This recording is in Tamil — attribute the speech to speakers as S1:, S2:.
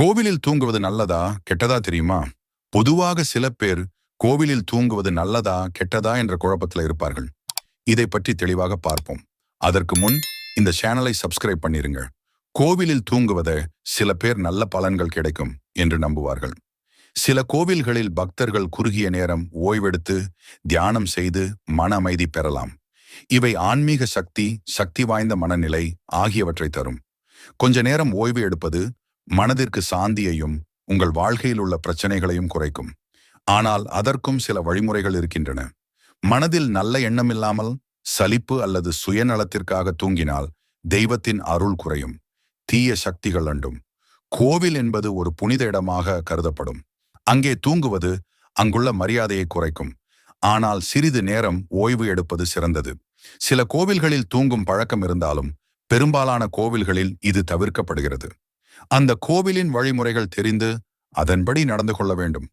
S1: கோவிலில் தூங்குவது நல்லதா கெட்டதா தெரியுமா? பொதுவாக சில பேர் கோவிலில் தூங்குவது நல்லதா கெட்டதா என்ற குழப்பத்தில் இருப்பார்கள். இதை பற்றி தெளிவாக பார்ப்போம். அதற்கு முன் இந்த சேனலை சப்ஸ்கிரைப் பண்ணிருங்க. கோவிலில் தூங்குவதை சில பேர் நல்ல பலன்கள் கிடைக்கும் என்று நம்புவார்கள். சில கோவில்களில் பக்தர்கள் குறுகிய நேரம் ஓய்வெடுத்து தியானம் செய்து மன அமைதி பெறலாம். இவை ஆன்மீக சக்தி, சக்தி வாய்ந்த மனநிலை ஆகியவற்றை தரும். கொஞ்ச நேரம் ஓய்வு எடுப்பது மனதிற்கு சாந்தியையும் உங்கள் வாழ்க்கையில் உள்ள பிரச்சனைகளையும் குறைக்கும். ஆனால் அதற்கும் சில வழிமுறைகள் இருக்கின்றன. மனதில் நல்ல எண்ணம் இல்லாமல் சலிப்பு அல்லது சுயநலத்திற்காக தூங்கினால் தெய்வத்தின் அருள் குறையும், தீய சக்திகள் அண்டும். கோவில் என்பது ஒரு புனித இடமாக கருதப்படும். அங்கே தூங்குவது அங்குள்ள மரியாதையை குறைக்கும். ஆனால் சிறிது நேரம் ஓய்வு எடுப்பது சிறந்தது. சில கோவில்களில் தூங்கும் பழக்கம் இருந்தாலும் பெரும்பாலான கோவில்களில் இது தவிர்க்கப்படுகிறது. அந்த கோவிலின் வழிமுறைகள் தெரிந்து அதன்படி நடந்து கொள்ள வேண்டும்.